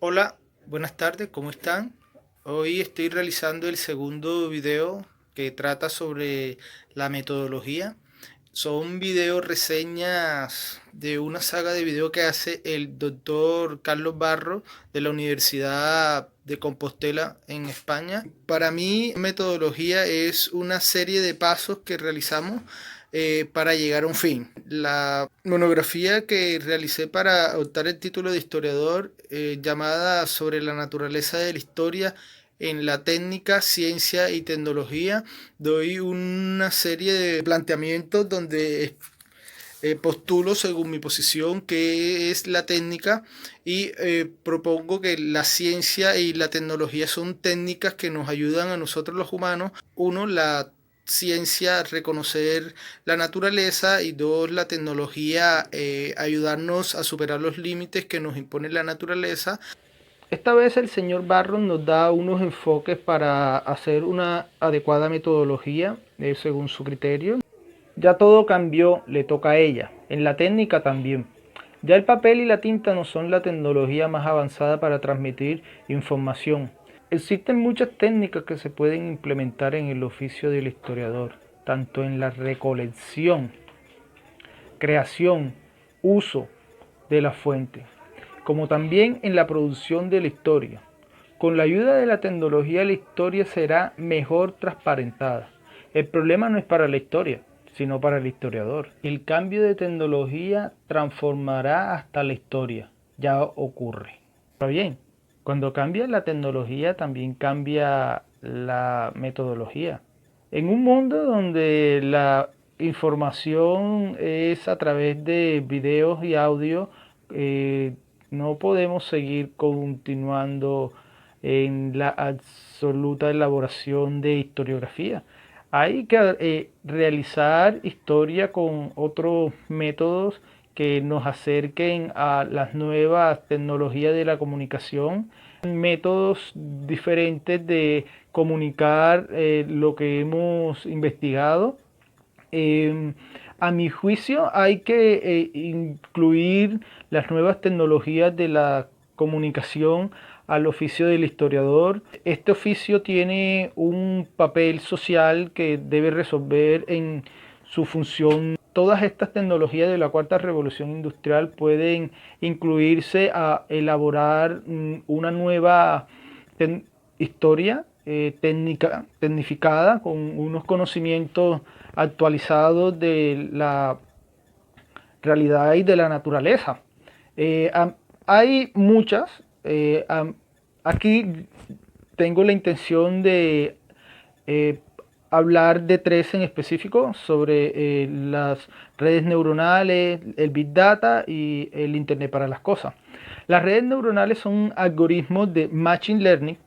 Hola, buenas tardes, ¿cómo están? Hoy estoy realizando el segundo video que trata sobre la metodología. Son video reseñas de una saga de video que hace el doctor Carlos Barro de la Universidad de Compostela en España. Para mí, metodología es una serie de pasos que realizamos para llegar a un fin. La monografía que realicé para optar el título de historiador, llamada Sobre la naturaleza de la historia en la técnica, ciencia y tecnología, doy una serie de planteamientos donde postulo según mi posición qué es la técnica y propongo que la ciencia y la tecnología son técnicas que nos ayudan a nosotros los humanos. Uno, la ciencia a reconocer la naturaleza, y dos, la tecnología ayudarnos a superar los límites que nos impone la naturaleza. Esta vez el señor Barros nos da unos enfoques para hacer una adecuada metodología según su criterio. Ya todo cambió, le toca a ella. En la técnica también. Ya el papel y la tinta no son la tecnología más avanzada para transmitir información. Existen muchas técnicas que se pueden implementar en el oficio del historiador, tanto en la recolección, creación, uso de la fuente, como también en la producción de la historia. Con la ayuda de la tecnología, la historia será mejor transparentada. El problema no es para la historia, sino para el historiador. El cambio de tecnología transformará hasta la historia. Ya ocurre. Pero bien, cuando cambia la tecnología, también cambia la metodología. En un mundo donde la información es a través de videos y audio, no podemos seguir continuando en la absoluta elaboración de historiografía. Hay que realizar historia con otros métodos que nos acerquen a las nuevas tecnologías de la comunicación, métodos diferentes de comunicar lo que hemos investigado. A mi juicio hay que incluir las nuevas tecnologías de la comunicación al oficio del historiador. Este oficio tiene un papel social que debe resolver en su función. Todas estas tecnologías de la cuarta revolución industrial pueden incluirse a elaborar una nueva historia tecnificada con unos conocimientos actualizados de la realidad y de la naturaleza. Hay muchas. Aquí tengo la intención de hablar de tres en específico sobre las redes neuronales, el Big Data y el Internet para las cosas. Las redes neuronales son algoritmos de Machine Learning.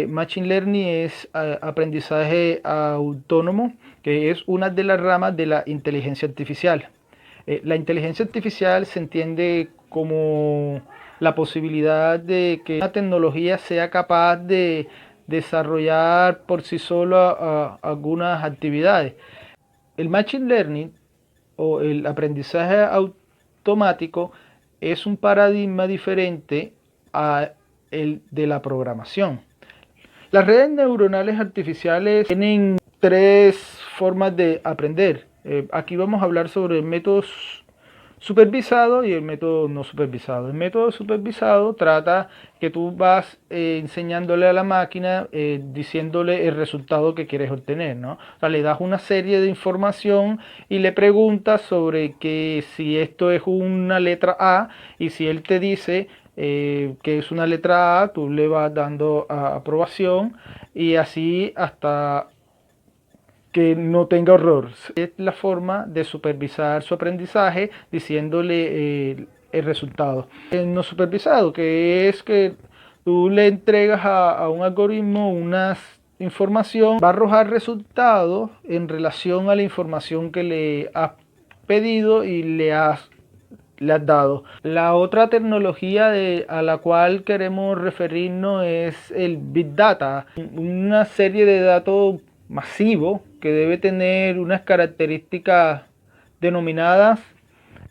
Machine Learning es aprendizaje autónomo, que es una de las ramas de la inteligencia artificial. La inteligencia artificial se entiende como la posibilidad de que una tecnología sea capaz de desarrollar por sí sola algunas actividades. El Machine Learning o el aprendizaje automático es un paradigma diferente a el de la programación. Las redes neuronales artificiales tienen tres formas de aprender. Aquí vamos a hablar sobre el método supervisado y el método no supervisado. El método supervisado trata que tú vas enseñándole a la máquina, diciéndole el resultado que quieres obtener, ¿no? O sea, le das una serie de información y le preguntas sobre que si esto es una letra A, y si él te dice que es una letra A, tú le vas dando aprobación, y así hasta que no tenga error. Es la forma de supervisar su aprendizaje diciéndole el resultado. El no supervisado, que es que tú le entregas a un algoritmo una información, va a arrojar resultados en relación a la información que le has pedido y le has dado. La otra tecnología a la cual queremos referirnos es el Big Data, una serie de datos masivos que debe tener unas características denominadas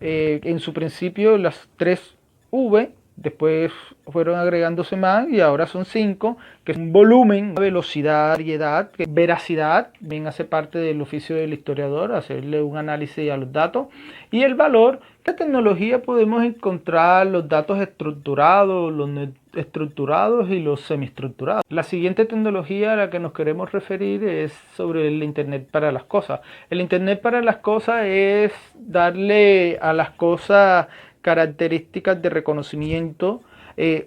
en su principio las 3 V, después fueron agregándose más y ahora son 5, que es un volumen, velocidad, variedad, veracidad, bien hace parte del oficio del historiador, hacerle un análisis a los datos, y el valor. ¿Qué tecnología podemos encontrar los datos estructurados, los no estructurados y los semiestructurados? La siguiente tecnología a la que nos queremos referir es sobre el Internet para las cosas. El Internet para las cosas es darle a las cosas características de reconocimiento.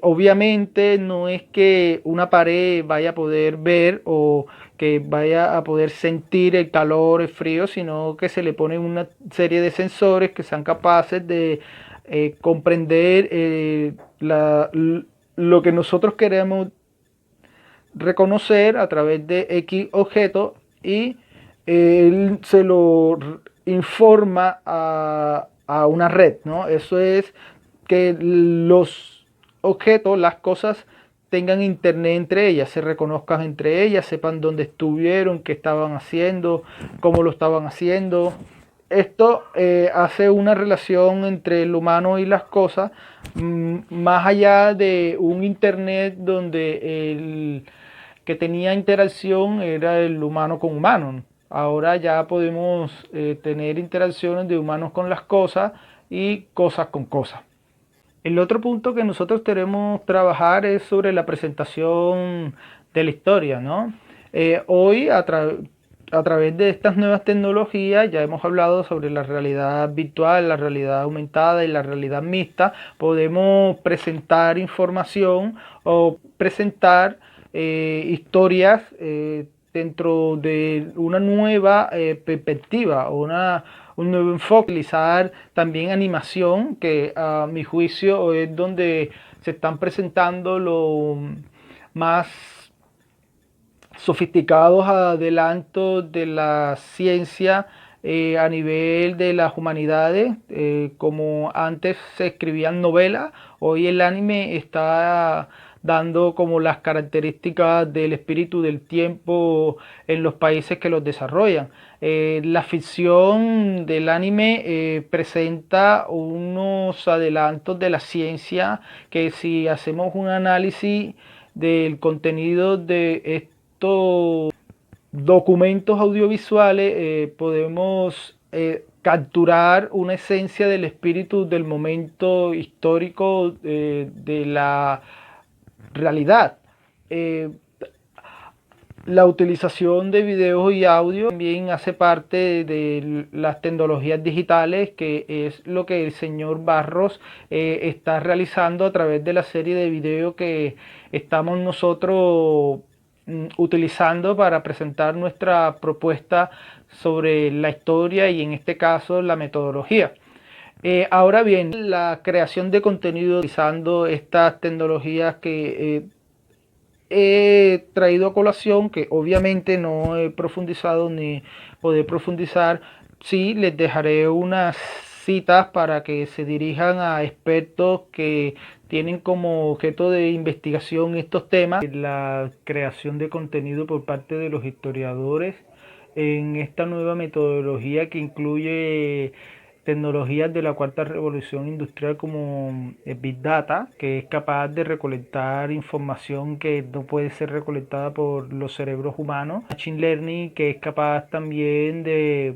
Obviamente no es que una pared vaya a poder ver o que vaya a poder sentir el calor, el frío, sino que se le pone una serie de sensores que sean capaces de comprender lo que nosotros queremos reconocer a través de X objeto, y él se lo informa a una red, ¿no? Eso es que los objetos, las cosas, tengan internet entre ellas, se reconozcan entre ellas, sepan dónde estuvieron, qué estaban haciendo, cómo lo estaban haciendo. Esto hace una relación entre el humano y las cosas, más allá de un internet donde el que tenía interacción era el humano con humano. Ahora ya podemos tener interacciones de humanos con las cosas y cosas con cosas. El otro punto que nosotros queremos trabajar es sobre la presentación de la historia, ¿no? Hoy, a través de estas nuevas tecnologías, ya hemos hablado sobre la realidad virtual, la realidad aumentada y la realidad mixta. Podemos presentar información o presentar historias dentro de una nueva perspectiva, un nuevo enfoque, utilizar también animación, que a mi juicio es donde se están presentando los más sofisticados adelantos de la ciencia a nivel de las humanidades. Como antes se escribían novelas, hoy el anime está dando como las características del espíritu del tiempo en los países que los desarrollan. La ficción del anime presenta unos adelantos de la ciencia que, si hacemos un análisis del contenido de estos documentos audiovisuales, podemos capturar una esencia del espíritu del momento histórico de la realidad. La utilización de videos y audio también hace parte de las tecnologías digitales, que es lo que el señor Barros está realizando a través de la serie de videos que estamos nosotros utilizando para presentar nuestra propuesta sobre la historia y, en este caso, la metodología. Ahora bien, la creación de contenido utilizando estas tecnologías que he traído a colación, que obviamente no he profundizado ni poder profundizar, sí les dejaré unas citas para que se dirijan a expertos que tienen como objeto de investigación estos temas. La creación de contenido por parte de los historiadores en esta nueva metodología que incluye tecnologías de la cuarta revolución industrial, como Big Data, que es capaz de recolectar información que no puede ser recolectada por los cerebros humanos. Machine Learning, que es capaz también de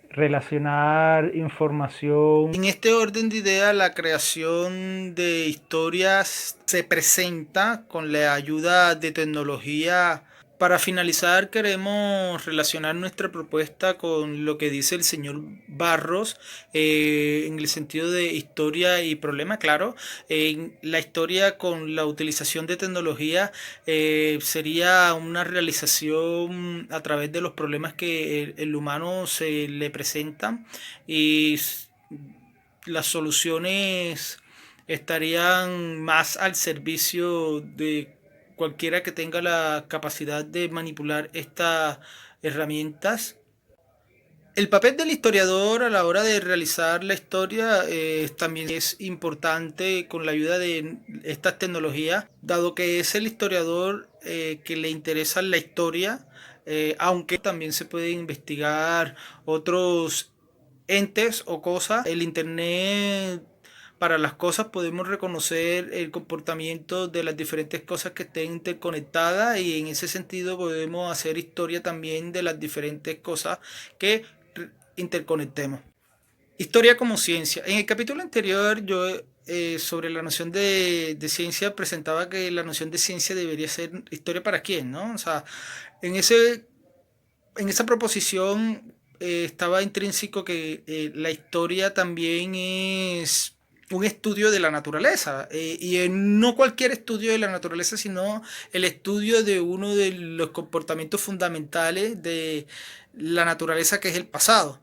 relacionar información. En este orden de ideas, la creación de historias se presenta con la ayuda de tecnología. Para finalizar, queremos relacionar nuestra propuesta con lo que dice el señor Barros, en el sentido de historia y problema. Claro, en la historia con la utilización de tecnología sería una realización a través de los problemas que el humano se le presentan, y las soluciones estarían más al servicio de cualquiera que tenga la capacidad de manipular estas herramientas. El papel del historiador a la hora de realizar la historia también es importante con la ayuda de estas tecnologías, dado que es el historiador que le interesa la historia, aunque también se puede investigar otros entes o cosas. El Internet para las cosas, podemos reconocer el comportamiento de las diferentes cosas que estén interconectadas, y en ese sentido podemos hacer historia también de las diferentes cosas que interconectemos. Historia como ciencia. En el capítulo anterior yo sobre la noción de ciencia presentaba que la noción de ciencia debería ser historia para quién, ¿no? O sea, en en esa proposición estaba intrínseco que la historia también es un estudio de la naturaleza, y no cualquier estudio de la naturaleza, sino el estudio de uno de los comportamientos fundamentales de la naturaleza, que es el pasado.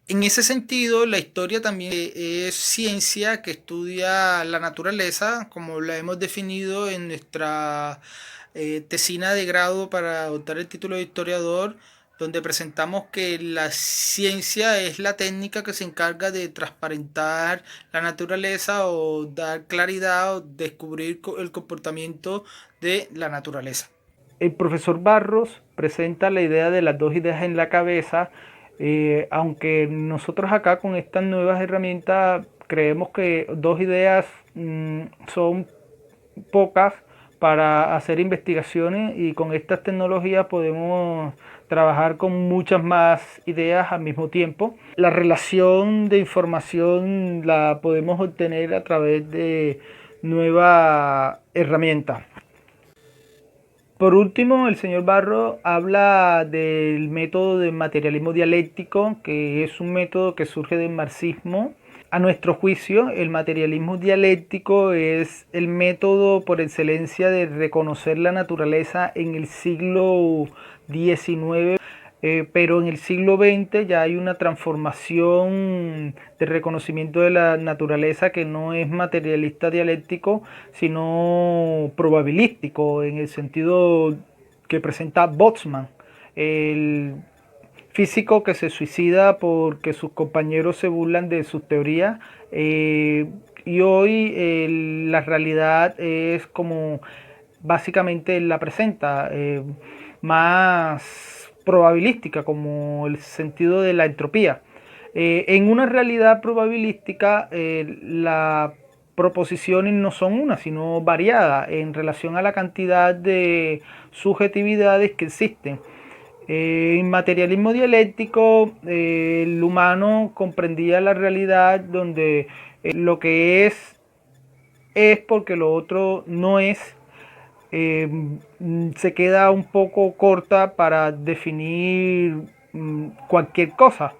En ese sentido, la historia también es ciencia que estudia la naturaleza, como la hemos definido en nuestra tesina de grado para adoptar el título de historiador, donde presentamos que la ciencia es la técnica que se encarga de transparentar la naturaleza o dar claridad o descubrir el comportamiento de la naturaleza. El profesor Barros presenta la idea de las dos ideas en la cabeza, aunque nosotros acá con estas nuevas herramientas creemos que dos ideas son pocas para hacer investigaciones, y con estas tecnologías podemos trabajar con muchas más ideas al mismo tiempo. La relación de información la podemos obtener a través de nuevas herramientas. Por último, el señor Barro habla del método de materialismo dialéctico, que es un método que surge del marxismo. A nuestro juicio, el materialismo dialéctico es el método por excelencia de reconocer la naturaleza en el siglo XIX, pero en el siglo XX ya hay una transformación de reconocimiento de la naturaleza que no es materialista dialéctico, sino probabilístico, en el sentido que presenta Boltzmann, el físico que se suicida porque sus compañeros se burlan de sus teorías. Y hoy la realidad es como básicamente la presenta, más probabilística, como el sentido de la entropía. En una realidad probabilística, las proposiciones no son una, sino variadas en relación a la cantidad de subjetividades que existen. En materialismo dialéctico, el humano comprendía la realidad donde lo que es porque lo otro no es. Se queda un poco corta para definir cualquier cosa,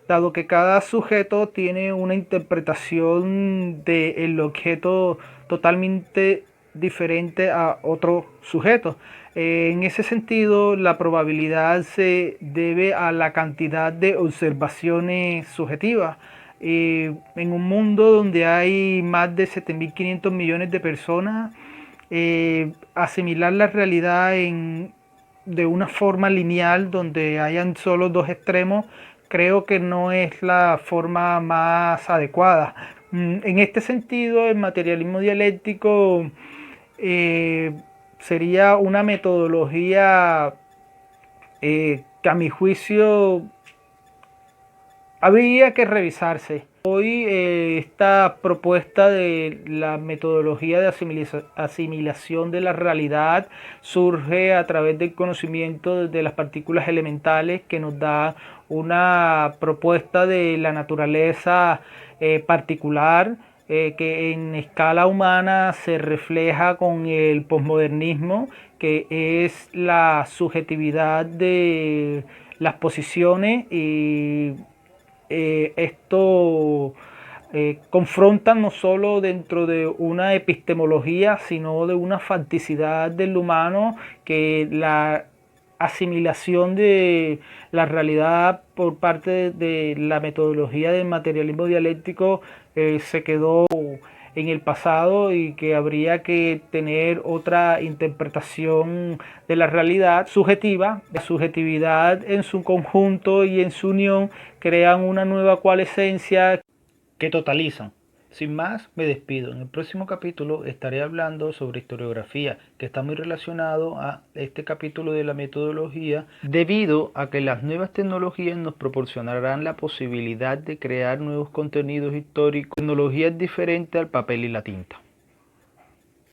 dado que cada sujeto tiene una interpretación del objeto totalmente diferente a otro sujeto. En ese sentido, la probabilidad se debe a la cantidad de observaciones subjetivas. En un mundo donde hay más de 7.500 millones de personas, asimilar la realidad de una forma lineal donde hayan solo dos extremos, creo que no es la forma más adecuada. En este sentido, el materialismo dialéctico sería una metodología que a mi juicio habría que revisarse. Hoy esta propuesta de la metodología de asimilación de la realidad surge a través del conocimiento de las partículas elementales, que nos da una propuesta de la naturaleza particular, que en escala humana se refleja con el posmodernismo, que es la subjetividad de las posiciones, y esto confronta no solo dentro de una epistemología, sino de una fanticidad del humano, que la asimilación de la realidad por parte de la metodología del materialismo dialéctico se quedó en el pasado, y que habría que tener otra interpretación de la realidad subjetiva. La subjetividad en su conjunto y en su unión crean una nueva coalescencia que totalizan. Sin más, me despido. En el próximo capítulo estaré hablando sobre historiografía, que está muy relacionado a este capítulo de la metodología, debido a que las nuevas tecnologías nos proporcionarán la posibilidad de crear nuevos contenidos históricos, tecnologías diferentes al papel y la tinta.